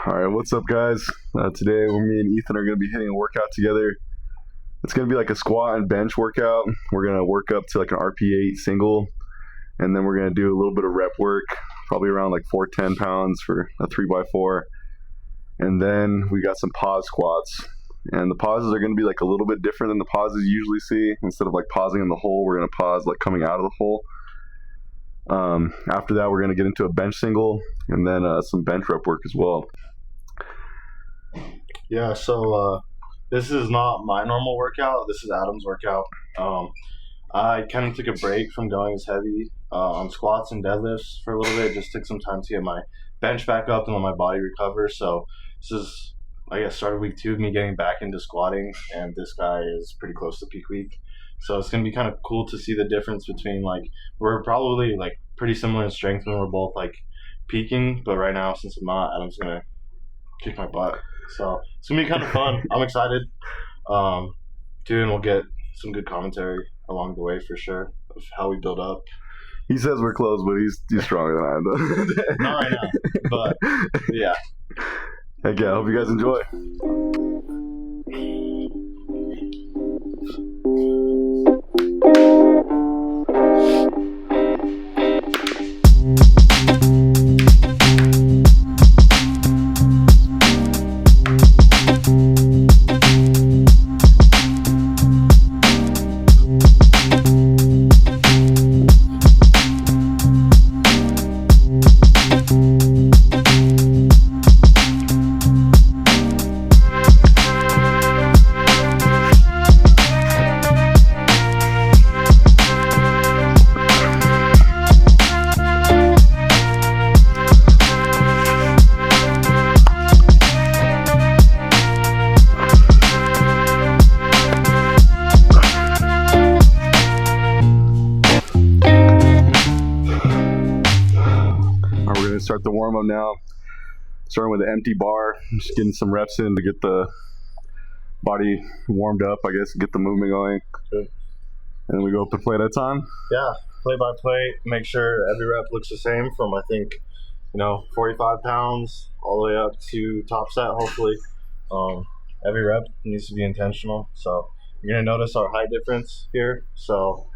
All right, what's up, guys? Today, me and Ethan are going to be hitting a workout together. It's going to be like a squat and bench workout. We're going to work up to like an RP8 single, and then we're going to do a little bit of rep work, probably around like 410 pounds for a 3x4. And then we got some pause squats. And the pauses are going to be like a little bit different than the pauses you usually see. Instead of like pausing in the hole, we're going to pause like coming out of the hole. After that, we're going to get into a bench single and then some bench rep work as well. Yeah, so this is not my normal workout. This is Adam's workout. I kind of took a break from going as heavy on squats and deadlifts for a little bit. Just took some time to get my bench back up and let my body recover. So this is, I guess, started week 2 of me getting back into squatting, and this guy is pretty close to peak week. So it's going to be kind of cool to see the difference between, like, we're probably like pretty similar in strength when we're both like peaking, but right now, since I'm not, Adam's going to kick my butt. So it's going to be kind of fun. I'm excited. And we'll get some good commentary along the way for sure of how we build up. He says we're close, but he's stronger than I am, though. Not right now, but yeah. Heck yeah, I hope you guys enjoy. Start the warm-up now, starting with an empty bar, just getting some reps in to get the body warmed up, I guess, get the movement going. Good. And then we go up to plate at a time. Yeah, plate by plate, make sure every rep looks the same from, I think, 45 pounds all the way up to top set, hopefully. Every rep needs to be intentional, so you're going to notice our height difference here. So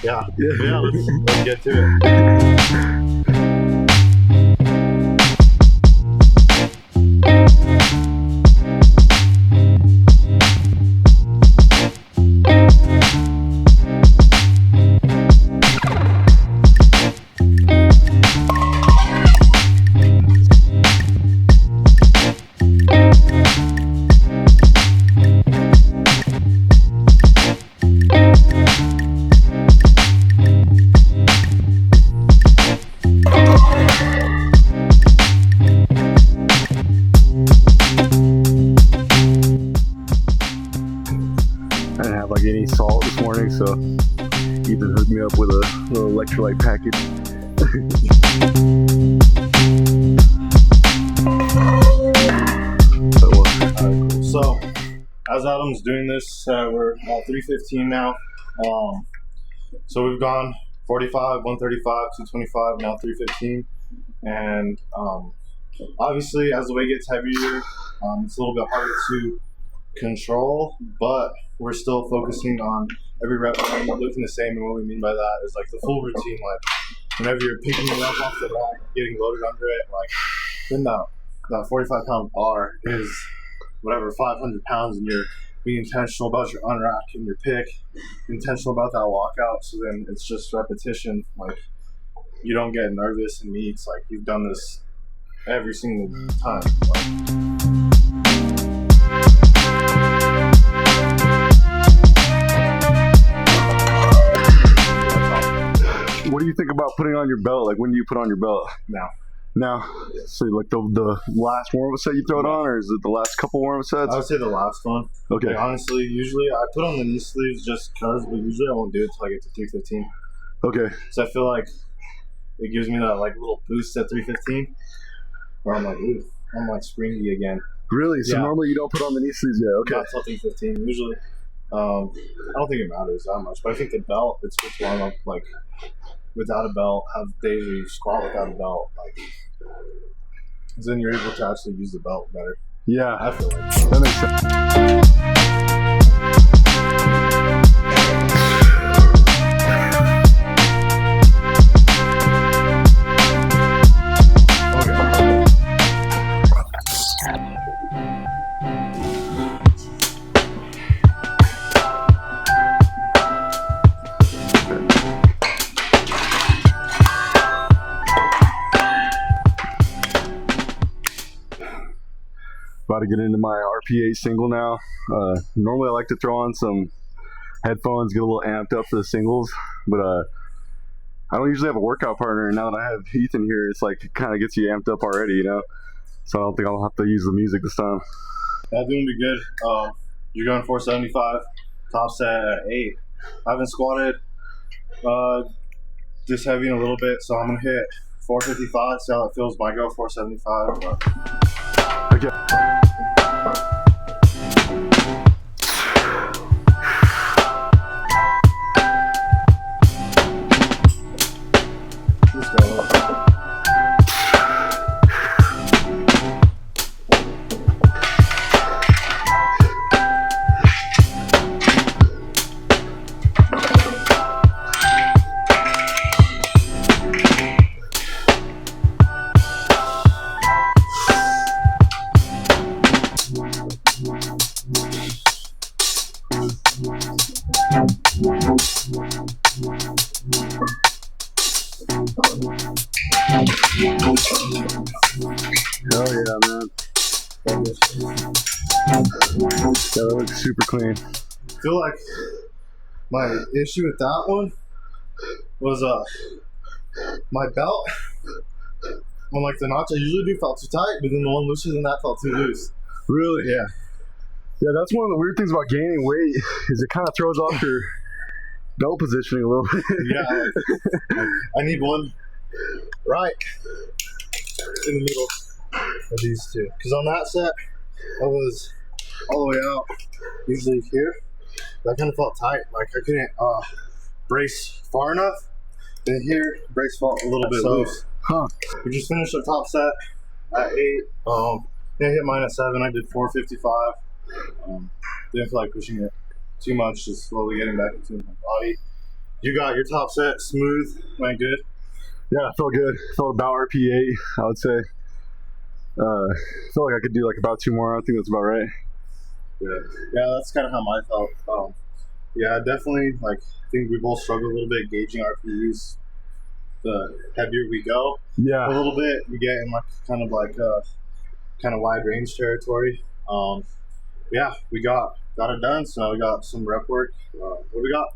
yeah, let's get to it. Any salt this morning, so Ethan hooked me up with a little electrolyte package. So as Adam's doing this, we're at 315 now. So we've gone 45, 135, 225, now 315, and obviously as the weight gets heavier, it's a little bit harder to control, but we're still focusing on every rep looking the same. And what we mean by that is like the full routine, like whenever you're picking the rep off the rack, getting loaded under it, like then that 45-pound bar is whatever 500 pounds, and you're being intentional about your unrack and your pick, intentional about that walkout. So then it's just repetition. Like you don't get nervous in meets. Like you've done this every single time. What do you think about putting on your belt? Like, when do you put on your belt? Now? So, like, the last warm-up set you throw it on, or is it the last couple warm-up sets? I would say the last one. Okay. Like, honestly, usually I put on the knee sleeves just because, but usually I won't do it until I get to 315. Okay. So I feel like it gives me that, like, little boost at 315, where I'm like, ooh, I'm, like, springy again. Really? So yeah. Normally you don't put on the knee sleeves yet? Okay. Not till 315, usually. I don't think it matters that much, but I think the belt, it's good to warm up, like, without a belt, have days where you squat without a belt, like, because then you're able to actually use the belt better. Yeah, I feel like. that makes sense. About to get into my RPA single now. Normally I like to throw on some headphones, get a little amped up for the singles, but I don't usually have a workout partner, and now that I have Ethan here, it's like it kind of gets you amped up already, you know? So I don't think I'll have to use the music this time. That's gonna be good. You're going 475, top set at 8. I haven't squatted this heavy in a little bit, so I'm gonna hit 455, see how it feels. Might go 475. But Okay. let's go. Hell yeah, man. Yeah, that looks super clean. I feel like my issue with that one was my belt. When like the notch I usually do felt too tight, but then the one looser than that felt too loose. Really? Yeah. Yeah, that's one of the weird things about gaining weight is it kind of throws off your belt positioning a little bit. Yeah. I need one right in the middle of these two. Because on that set, I was all the way out, usually here. That kind of felt tight. Like I couldn't brace far enough. And here, brace felt a little bit loose. Huh. We just finished our top set at 8. Then I hit mine at 7. I did 455. Didn't feel like pushing it too much, just slowly getting back into my body. You got your top set smooth, went good. Yeah, I felt good. Felt about RP8, I would say. Felt like I could do like about 2 more. I think that's about right. Yeah, that's kind of how mine felt. Yeah, definitely. Like, I think we both struggle a little bit gauging RPEs. The heavier we go, Yeah. a little bit, we get in like kind of wide range territory. Yeah, we got it done. So now we got some rep work. What do we got?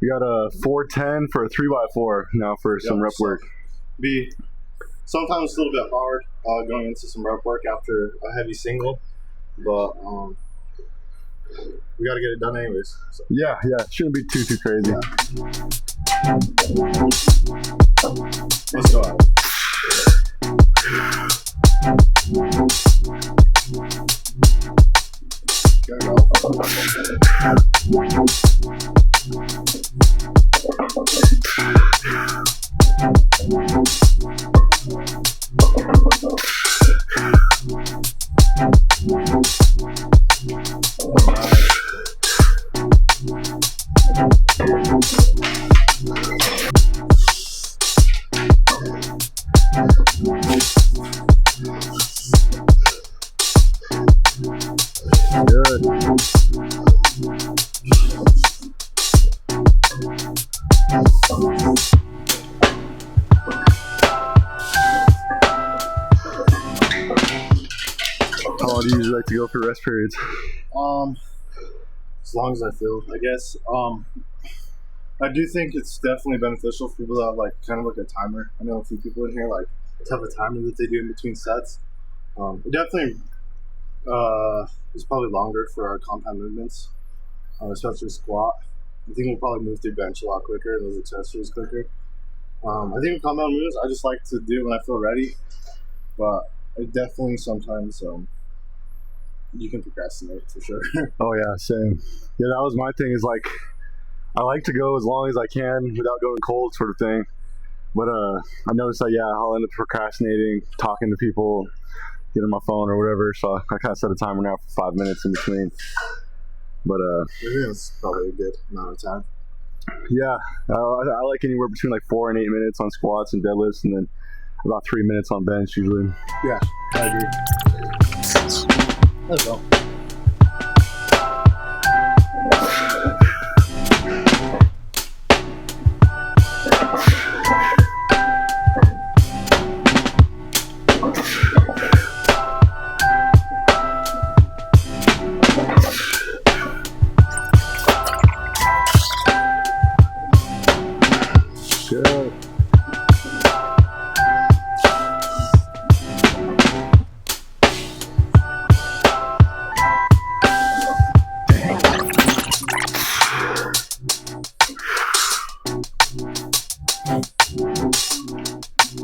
We got a 410 for a 3x4 now for some rep work. Sometimes it's a little bit hard going into some rep work after a heavy single, but we got to get it done anyways. So. Yeah, shouldn't be too crazy. Yeah. Let's go out. How long do you usually like to go for rest periods? As long as I feel, I guess. I do think it's definitely beneficial for people that have like kind of like a timer. I know a few people in here like have a timer that they do in between sets. It definitely is probably longer for our compound movements, especially squat. I think we'll probably move through bench a lot quicker and those accessories quicker. I think with compound moves, I just like to do it when I feel ready, but it definitely sometimes you can procrastinate for sure. Oh yeah, same. Yeah, that was my thing. Is like I like to go as long as I can without going cold, sort of thing. But I noticed that I'll end up procrastinating, talking to people, get on my phone or whatever. So I kind of set a timer now for 5 minutes in between. But I think that's probably a good amount of time. Yeah, I like anywhere between like 4 and 8 minutes on squats and deadlifts, and then about 3 minutes on bench usually. Yeah, I agree. Let's go. Good.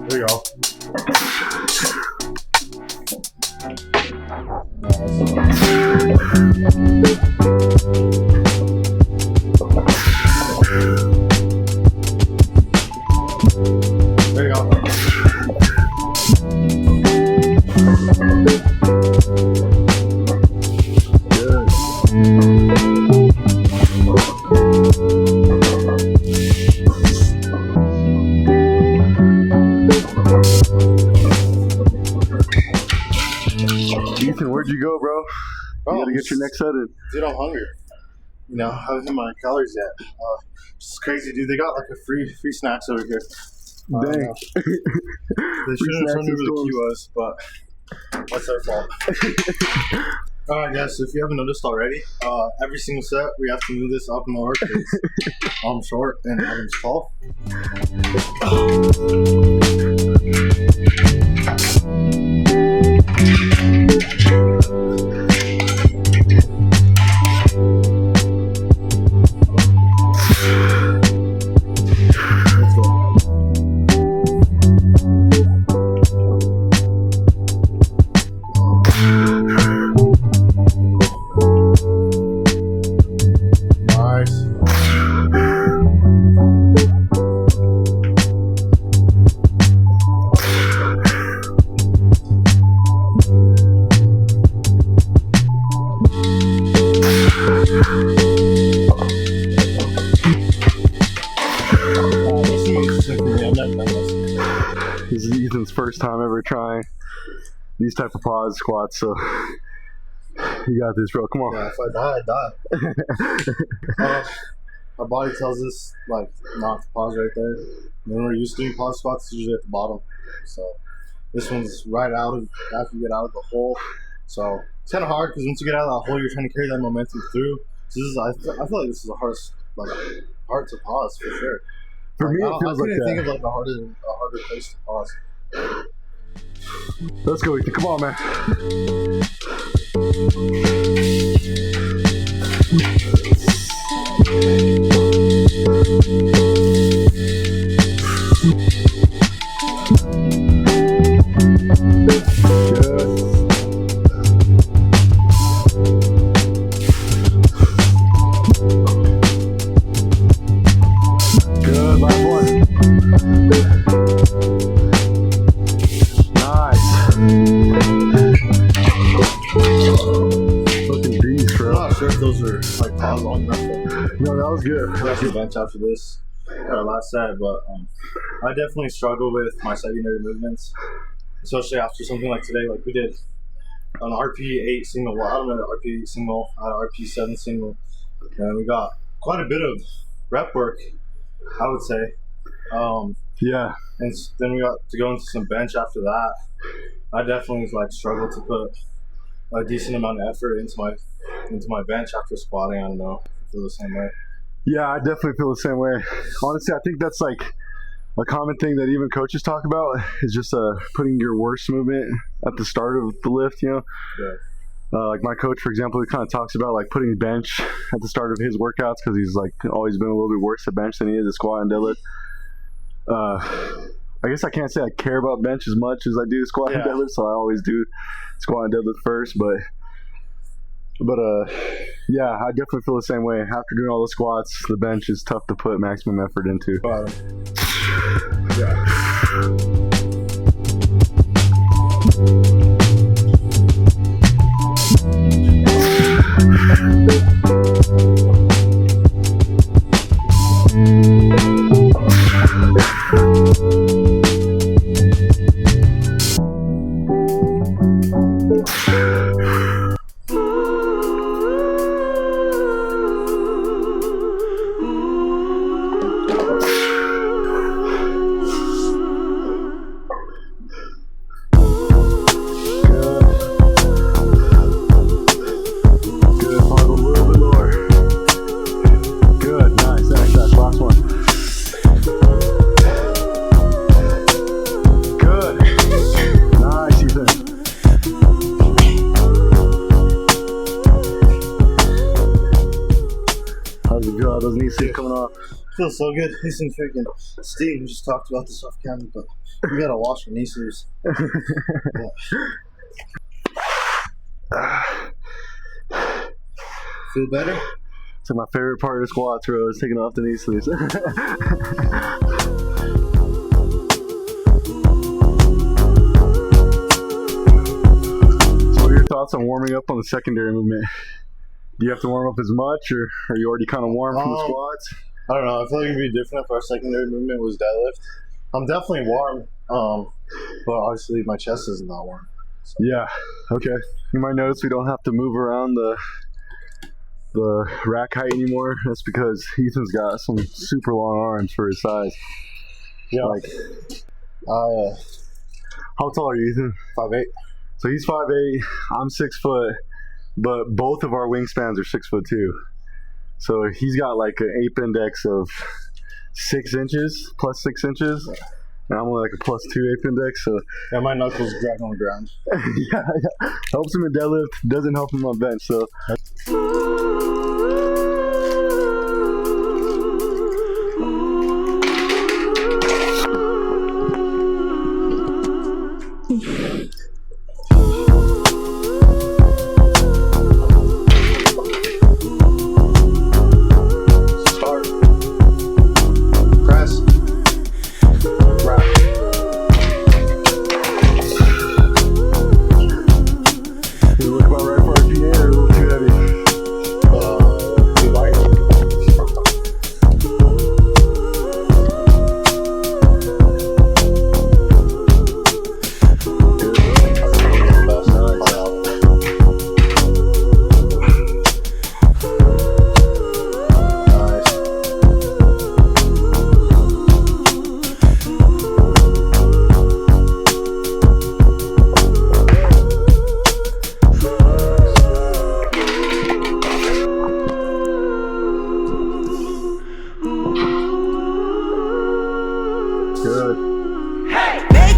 There you go. There you go. Good. Ethan, where'd you go, bro? You gotta get your next set in. Dude, I'm hungry. You know, I haven't hit my calories yet. It's crazy, dude. They got like a free snacks over here. Dang. They shouldn't have told me where the key was, but what's their fault? Alright guys, so if you haven't noticed already, every single set we have to move this up more because I'm short and Adam's tall. This is Ethan's first time ever trying these type of pause squats, so you got this, bro. Come on. Yeah, if I die, I die. Our body tells us like not to pause right there. When we're used to doing pause squats, it's usually at the bottom. So this one's right out of after you get out of the hole. So it's kind of hard because once you get out of that hole, you're trying to carry that momentum through. So this is I feel like this is the hardest, like hard to pause for sure. For me, it feels like I couldn't think that. of like a harder place to pause. Let's go, Ethan. Come on, man. Good, last one. Nice. Looking beast, I'm bro. not sure if those are like pause long enough. No, that was good. We have to bench after this, our last set, but I definitely struggle with my secondary movements, especially after something like today. Like we did an RP8 single, well, I don't know, RP8 single, RP7 single, and we got quite a bit of rep work, I would say. Yeah. And then we got to go into some bench after that. I definitely like struggled to put a decent amount of effort into my bench after squatting. I don't know if I feel the same way. Yeah, I definitely feel the same way. Honestly, I think that's like a common thing that even coaches talk about is just putting your worst movement at the start of the lift, you know? Yeah. Like my coach, for example, he kind of talks about like putting bench at the start of his workouts because he's like always been a little bit worse at bench than he is at squat and deadlift. I guess I can't say I care about bench as much as I do squat and deadlift, so I always do squat and deadlift first. But yeah, I definitely feel the same way. After doing all the squats, the bench is tough to put maximum effort into. Yeah. Those knees keep coming off. Feels so good. He's in freaking steam. We just talked about this off camera, but we gotta wash our knee sleeves. Feel better? So my favorite part of the squats row is taking off the knee sleeves. So what are your thoughts on warming up on the secondary movement? Do you have to warm up as much, or are you already kind of warm from the squats? I don't know. I feel like it'd be different if our secondary movement was deadlift. I'm definitely warm, but obviously my chest is not warm. So. Yeah. Okay. You might notice we don't have to move around the rack height anymore. That's because Ethan's got some super long arms for his size. Yeah. Like, how tall are you, Ethan? 5'8". So he's 5'8". I'm 6 foot. But both of our wingspans are 6'2". So he's got like an ape index of 6 inches, plus 6 inches. And I'm only like a +2 ape index. So yeah, my knuckles drag on the ground. yeah. Helps him in deadlift, doesn't help him on bench. So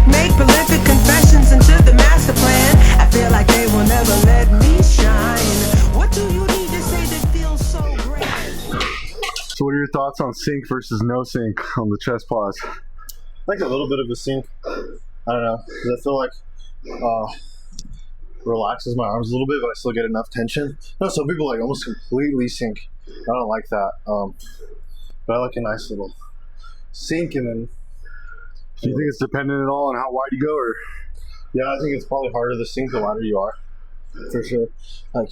Make prolific confessions into the master plan. I feel like they will never let me shine. What do you need to say that feels so grand? So what are your thoughts on sync versus no sync on the chest pause? Like a little bit of a sync. I don't know, because I feel like relaxes my arms a little bit, but I still get enough tension. No, some people like almost completely sync. I don't like that. But I like a nice little sync, and then. Do you think it's dependent at all on how wide you go, or? Yeah, I think it's probably harder to sync the wider you are, for sure. Like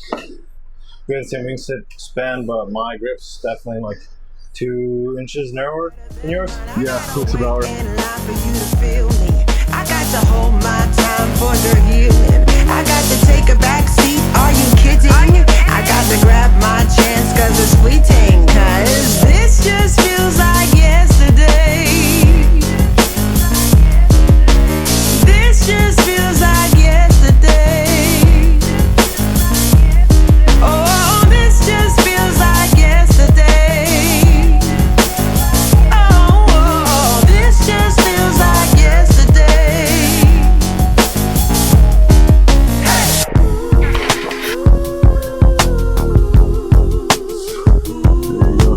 we had the same wingspan, but my grip's definitely like 2 inches narrower than yours. Yeah, looks about right. I got to hold my time for the healing. I got to take a back seat. Are you kidding? I got to grab my chance 'cause it's fleeting. 'Cause this just feels like yesterday. This just feels like yesterday. Oh, this just feels like yesterday. Oh, this just feels like yesterday. There you go.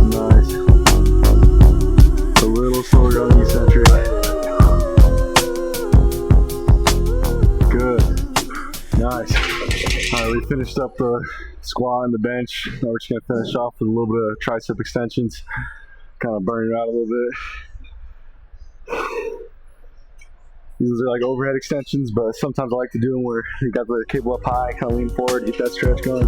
Nice. A little slower on the eccentric. Good. Nice. Alright, we finished up the squat and the bench. Now we're just going to finish off with a little bit of tricep extensions. Kind of burn it out a little bit. These are like overhead extensions, but sometimes I like to do them where you got the cable up high, kind of lean forward, get that stretch going.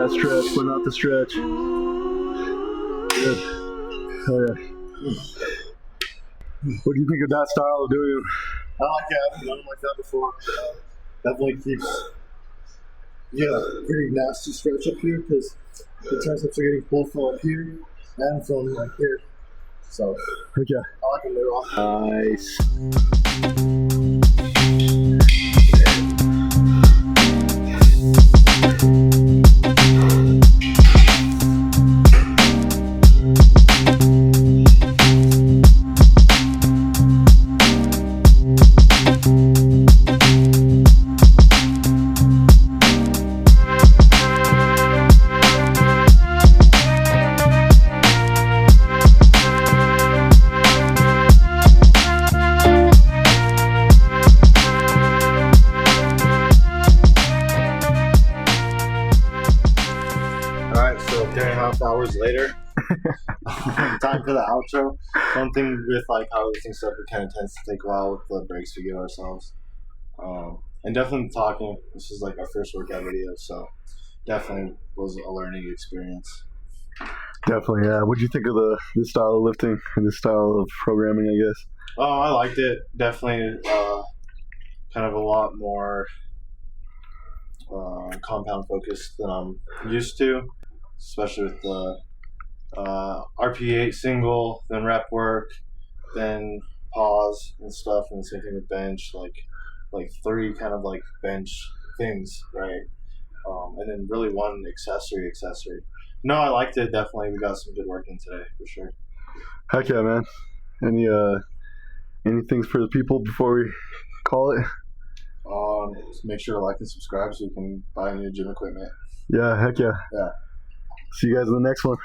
that stretch, but not the stretch. Good. Oh yeah. What do you think of that style of doing it? I like it. I haven't done it like that before. Definitely keeps pretty nasty stretch up here because the triceps are getting pulled from up here and from like here. So Okay. I like them there. Nice. Alright, so 3.5 hours later, time for the outro. One thing with like powerlifting stuff, it kind of tends to take a while with the breaks we give ourselves. And definitely talking, this is like our first workout video, so definitely was a learning experience. Definitely, yeah. What do you think of this style of lifting and this style of programming, I guess? Oh, I liked it. Definitely kind of a lot more compound focused than I'm used to, especially with the RP8 single, then rep work, then pause and stuff, and the same thing with bench, like 3 kind of like bench things, right? And then really one accessory. No, I liked it. Definitely, we got some good work in today for sure. Heck yeah, man. Any things for the people before we call it? Just make sure to like and subscribe so you can buy new gym equipment. Yeah, heck yeah. Yeah. See you guys in the next one.